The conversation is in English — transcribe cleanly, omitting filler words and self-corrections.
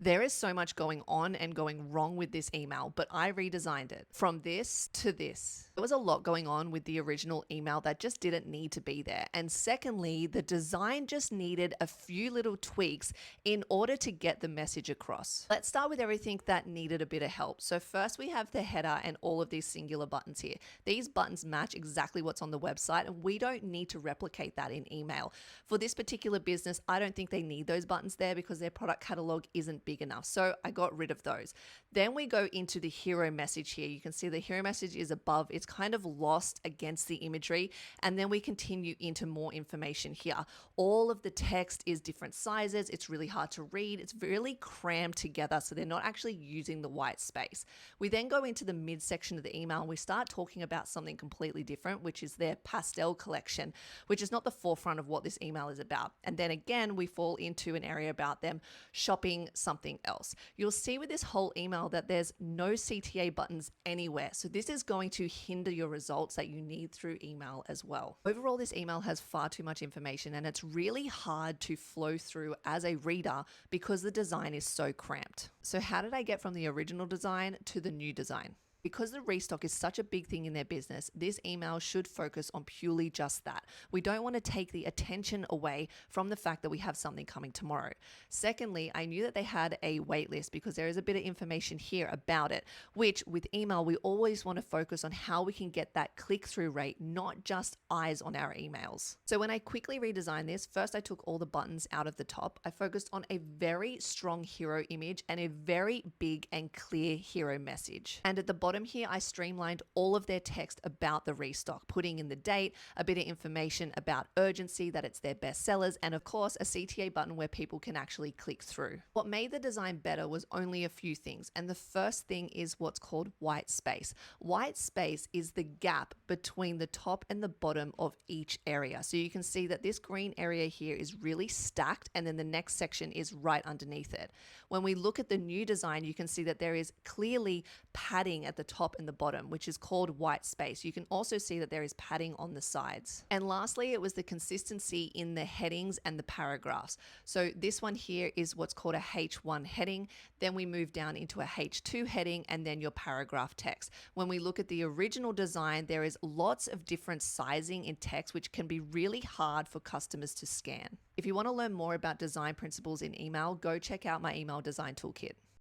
There is so much going on and going wrong with this email, but I redesigned it from this to this. There was a lot going on with the original email that just didn't need to be there. And secondly, the design just needed a few little tweaks in order to get the message across. Let's start with everything that needed a bit of help. So first we have the header and all of these singular buttons here. These buttons match exactly what's on the website, and we don't need to replicate that in email. For this particular business, I don't think they need those buttons there because their product catalog isn't big enough. So I got rid of those. Then we go into the hero message here. You can see the hero message is above. It's kind of lost against the imagery. And then we continue into more information here. All of the text is different sizes. It's really hard to read. It's really crammed together. So they're not actually using the white space. We then go into the midsection of the email and we start talking about something completely different, which is their pastel collection, which is not the forefront of what this email is about. And then again, we fall into an area about them shopping something else. You'll see with this whole email that there's no CTA buttons anywhere. So this is going to hinder your results that you need through email as well. Overall, this email has far too much information and it's really hard to flow through as a reader because the design is so cramped. So how did I get from the original design to the new design? Because the restock is such a big thing in their business, this email should focus on purely just that. We don't want to take the attention away from the fact that we have something coming tomorrow. Secondly, I knew that they had a wait list because there is a bit of information here about it, which with email, we always want to focus on how we can get that click-through rate, not just eyes on our emails. So when I quickly redesigned this, first I took all the buttons out of the top. I focused on a very strong hero image and a very big and clear hero message. And at the bottom here, I streamlined all of their text about the restock, putting in the date, a bit of information about urgency, that it's their best sellers, and of course, a CTA button where people can actually click through. What made the design better was only a few things. And the first thing is what's called white space. White space is the gap between the top and the bottom of each area. So you can see that this green area here is really stacked, and then the next section is right underneath it. When we look at the new design, you can see that there is clearly padding at the top and the bottom, which is called white space. You can also see that there is padding on the sides. And lastly, it was the consistency in the headings and the paragraphs. So this one here is what's called a H1 heading. Then we move down into a H2 heading and then your paragraph text. When we look at the original design, there is lots of different sizing in text, which can be really hard for customers to scan. If you want to learn more about design principles in email, go check out my email design toolkit.